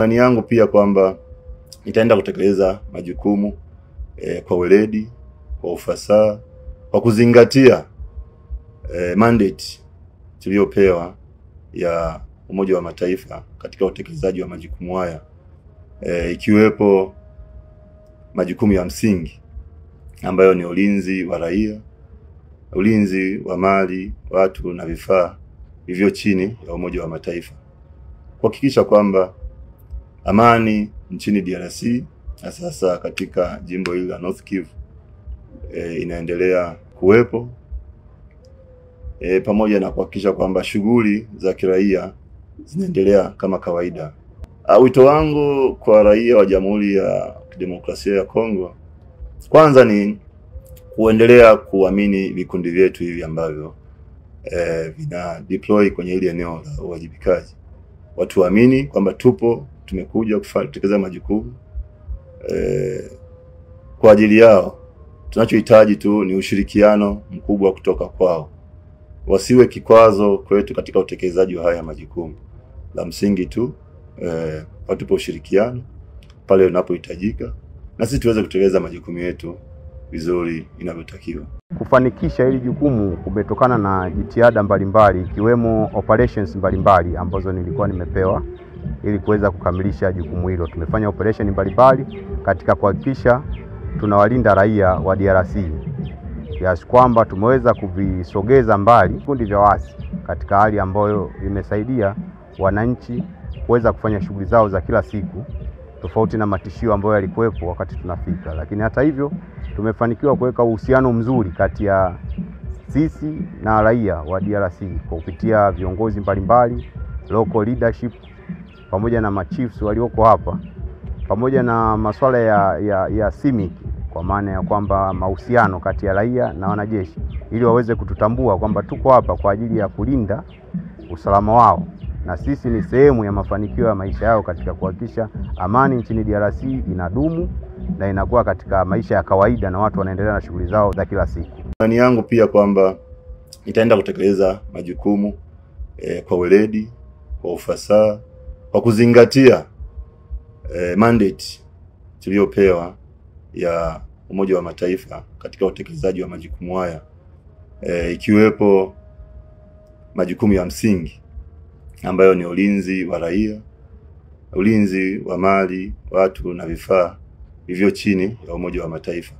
Imani yangu pia kwamba nitaenda kutekeleza majukumu kwa weledi, kwa ufasaha, kwa kuzingatia mandate tuliyopewa ya Umoja wa Mataifa katika utekelezaji wa majukumu haya, ikiwepo majukumu ya msingi ambayo ni ulinzi wa raia, ulinzi wa mali, watu na vifaa vivyo chini ya Umoja wa Mataifa, kuhakikisha kwamba amani nchini DRC na sasa katika jimbo hili la North Kivu inaendelea kuwepo, pamoja na kuhakikisha kwamba shughuli za kiraia zinaendelea kama kawaida. Wito wangu kwa raia wa Jamhuri ya Kidemokrasia ya Kongo, kwanza ni kuendelea kuamini vikundi vyetu hivi ambavyo vina deploy kwenye ile eneo la uwajibikaji. Watu waamini kwamba tumekuja kutekeleza majukumu kwa ajili yao. Tunachohitaji tu ni ushirikiano mkubwa kutoka kwao. Wasiwe kikwazo kwetu katika utekelezaji wa haya majukumu. La msingi tu watupe ushirikiano pale unapohitajika, na sisi tuweze kutekeleza majukumu yetu vizuri inavyotakiwa. Kufanikisha hili jukumu kumetokana na jitihada mbalimbali, ikiwemo operations mbalimbali ambazo nilikuwa nimepewa ili kuweza kukamilisha jukumu hilo. Tumefanya operation mbalimbali katika kuhakikisha tunawalinda raia wa DRC, kiasi kwamba tumeweza kuvisogeza mbali vikundi vya waasi katika hali ambayo imesaidia wananchi kuweza kufanya shughuli zao za kila siku, tofauti na matishio ambayo yalikuwepo wakati tunafika. Lakini hata hivyo tumefanikiwa kuweka uhusiano mzuri kati ya sisi na raia wa DRC kwa kupitia viongozi mbalimbali, local leadership, pamoja na machiefs walioko hapa, pamoja na masuala ya CIMIC, kwa maana ya kwamba mahusiano kati ya raia na wanajeshi, ili waweze kututambua kwamba tuko hapa kwa ajili ya kulinda usalama wao, na sisi ni sehemu ya mafanikio ya maisha yao katika kuhakikisha amani nchini DRC inadumu na inakuwa katika maisha ya kawaida na watu wanaendelea na shughuli zao za kila siku. Imani yangu pia kwamba nitaenda kutekeleza majukumu kwa weledi, kwa ufasaha, kwa kuzingatia mandate tuliyopewa ya Umoja wa Mataifa katika utekelezaji wa majukumu haya, ikiwepo majukumu ya msingi ambayo ni ulinzi wa raia, ulinzi wa mali, watu na vifaa vivyo chini ya Umoja wa Mataifa,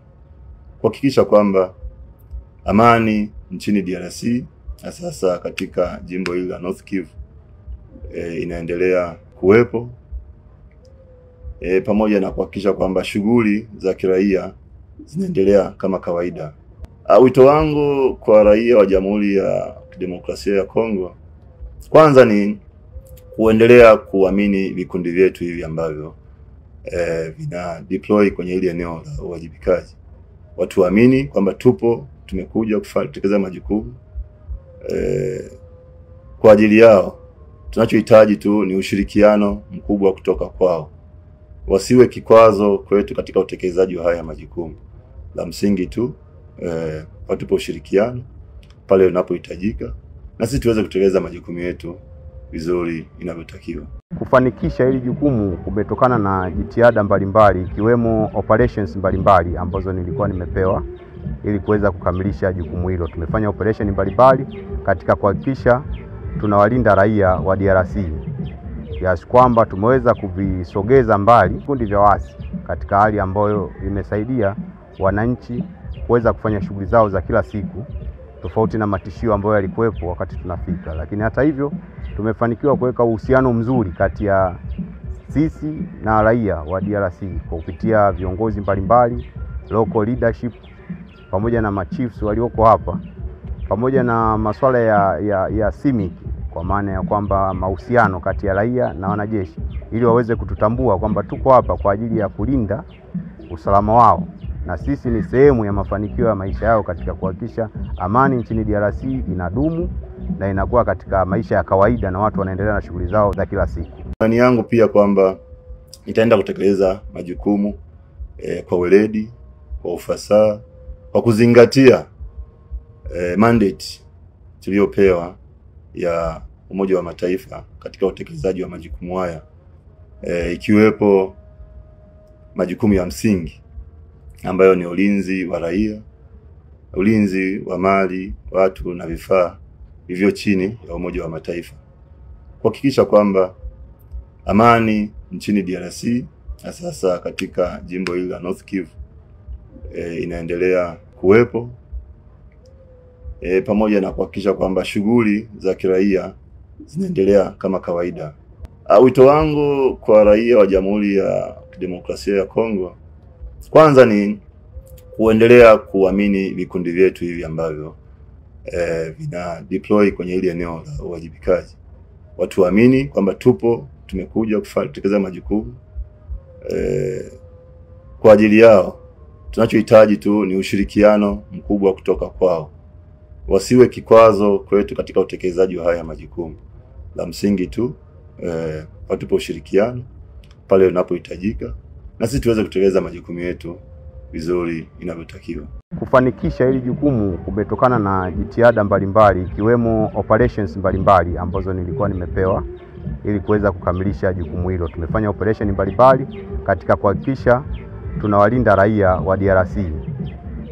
kuhakikisha kwamba amani nchini DRC na sasa katika jimbo hili la North Kivu inaendelea kuwepo, pamoja na kuhakikisha kwamba shughuli za kiraia zinaendelea kama kawaida. Wito wangu kwa raia wa Jamhuri ya Kidemokrasia ya Kongo, kwanza ni kuendelea kuamini vikundi vyetu hivi ambavyo vina deploy kwenye ile eneo la uwajibikaji. Watu waamini kwamba tumekuja kutekeleza majukumu kwa ajili yao. Tunachohitaji tu ni ushirikiano mkubwa kutoka kwao. Wasiwe kikwazo kwetu katika utekelezaji wa haya majukumu. La msingi tu watupe ushirikiano pale unapohitajika, na sisi tuweze kutekeleza majukumu yetu vizuri inavyotakiwa. Kufanikisha hili jukumu kumetokana na jitihada mbalimbali, ikiwemo operations mbalimbali ambazo nilikuwa nimepewa ili kuweza kukamilisha jukumu hilo. Tumefanya operation mbalimbali katika kuhakikisha tunawalinda raia wa DRC, kiasi kwamba tumeweza kuvisogeza mbali vikundi vya waasi katika hali ambayo imesaidia wananchi kuweza kufanya shughuli zao za kila siku, tofauti na matishio ambayo yalikuwepo wakati tunafika. Lakini hata hivyo tumefanikiwa kuweka uhusiano mzuri kati ya sisi na raia wa DRC kwa kupitia viongozi mbalimbali, local leadership, pamoja na machiefs walioko hapa, pamoja na masuala ya CIMIC, kwa maana ya kwamba mahusiano kati ya raia na wanajeshi, ili waweze kututambua kwamba tuko hapa kwa ajili ya kulinda usalama wao, na sisi ni sehemu ya mafanikio ya maisha yao katika kuhakikisha amani nchini DRC inadumu na inakuwa katika maisha ya kawaida na watu wanaendelea na shughuli zao za kila siku. Imani yangu pia kwamba nitaenda kutekeleza majukumu kwa weledi, kwa ufasaha, kwa kuzingatia mandate tuliyopewa ya Umoja wa Mataifa katika utekelezaji wa majukumu haya, ikiwepo majukumu ya msingi ambayo ni ulinzi wa raia, ulinzi wa mali, watu na vifaa vivyo chini ya Umoja wa Mataifa, kuhakikisha kwamba amani nchini DRC na sasa katika jimbo hili la North Kivu inaendelea kuwepo, pamoja na kuhakikisha kwamba shughuli za kiraia zinaendelea kama kawaida. Wito wangu kwa raia wa Jamhuri ya Kidemokrasia ya Kongo, kwanza ni kuendelea kuamini vikundi vyetu hivi ambavyo vina deploy kwenye ile eneo la uwajibikaji. Watu waamini kwamba tumekuja kutekeleza majukumu kwa ajili yao. Tunachohitaji tu ni ushirikiano mkubwa kutoka kwao. Wasiwe kikwazo kwetu katika utekelezaji wa haya majukumu. La msingi tu watupe ushirikiano pale unapohitajika, na sisi tuweze kutekeleza majukumu yetu vizuri inavyotakiwa. Kufanikisha hili jukumu kumetokana na jitihada mbalimbali, ikiwemo operations mbalimbali ambazo nilikuwa nimepewa ili kuweza kukamilisha jukumu hilo. Tumefanya operation mbalimbali katika kuhakikisha tunawalinda raia wa DRC,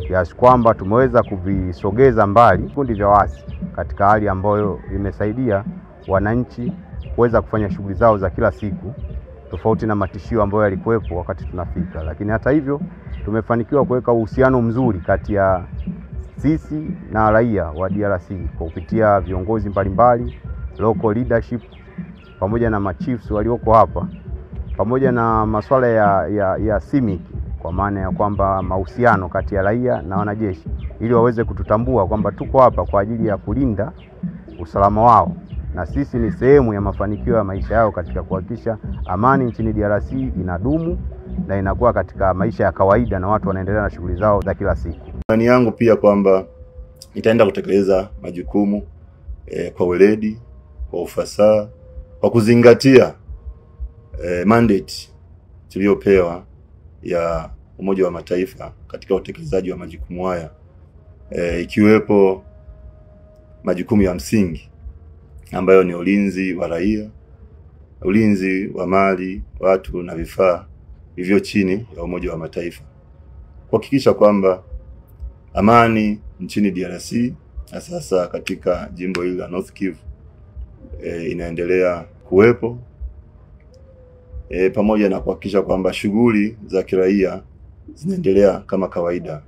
kiasi kwamba tumeweza kuvisogeza mbali vikundi vya waasi katika hali ambayo imesaidia wananchi kuweza kufanya shughuli zao za kila siku, tofauti na matishio ambayo yalikuwepo wakati tunafika. Lakini hata hivyo tumefanikiwa kuweka uhusiano mzuri kati ya sisi na raia wa DRC kwa kupitia viongozi mbalimbali, local leadership, pamoja na machiefs walioko hapa, pamoja na masuala ya CIMIC, kwa maana ya kwamba mahusiano kati ya raia na wanajeshi, ili waweze kututambua kwamba tuko hapa kwa ajili ya kulinda usalama wao, na sisi ni sehemu ya mafanikio ya maisha yao katika kuhakikisha amani nchini DRC inadumu na inakuwa katika maisha ya kawaida na watu wanaendelea na shughuli zao za kila siku. Imani yangu pia kwamba nitaenda kutekeleza majukumu kwa weledi, kwa ufasaha, kwa kuzingatia mandate tuliyopewa ya Umoja wa Mataifa katika utekelezaji wa majukumu haya, ikiwepo majukumu ya msingi ambayo ni ulinzi wa raia, ulinzi wa mali, watu na vifaa vivyo chini ya Umoja wa Mataifa, kuhakikisha kwamba amani nchini DRC na sasa katika jimbo hili la North Kivu inaendelea kuwepo, pamoja na kuhakikisha kwamba shughuli za kiraia zinaendelea kama kawaida.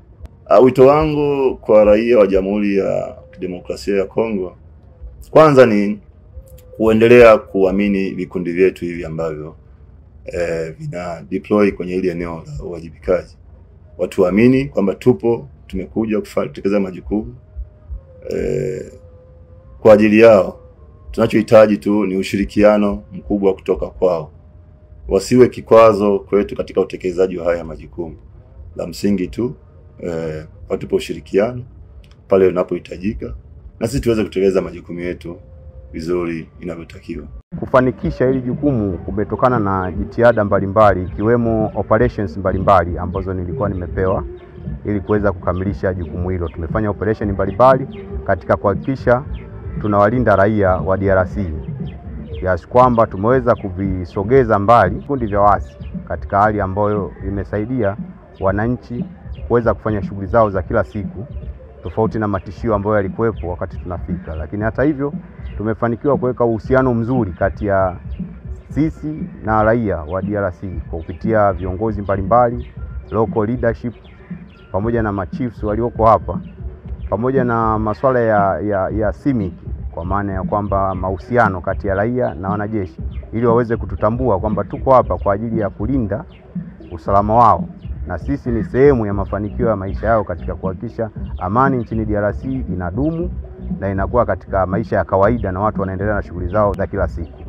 Wito wangu kwa raia wa Jamhuri ya Kidemokrasia ya Kongo, kwanza ni kuendelea kuamini vikundi vyetu hivi ambavyo vina deploy kwenye ile eneo la uwajibikaji. Watu waamini kwamba tumekuja kutekeleza majukumu kwa ajili yao. Tunachohitaji tu ni ushirikiano mkubwa kutoka kwao. Wasiwe kikwazo kwetu katika utekelezaji wa haya majukumu. La msingi tu watupe ushirikiano pale unapohitajika, na sisi tuweze kutekeleza majukumu yetu vizuri inavyotakiwa. Kufanikisha hili jukumu kumetokana na jitihada mbalimbali, ikiwemo operations mbalimbali ambazo nilikuwa nimepewa ili kuweza kukamilisha jukumu hilo. Tumefanya operation mbalimbali katika kuhakikisha tunawalinda raia wa DRC, kiasi kwamba tumeweza kuvisogeza mbali vikundi vya waasi katika hali ambayo imesaidia wananchi kuweza kufanya shughuli zao za kila siku, tofauti na matishio ambayo yalikuwepo wakati tunafika. Lakini hata hivyo tumefanikiwa kuweka uhusiano mzuri kati ya sisi na raia wa DRC kwa kupitia viongozi mbalimbali, local leadership, pamoja na machiefs walioko hapa, pamoja na masuala ya CIMIC, kwa maana ya kwamba mahusiano kati ya raia na wanajeshi, ili waweze kututambua kwamba tuko hapa kwa ajili ya kulinda usalama wao, na sisi ni sehemu ya mafanikio ya maisha yao katika kuhakikisha amani nchini DRC inadumu na inakuwa katika maisha ya kawaida na watu wanaendelea na shughuli zao za kila siku.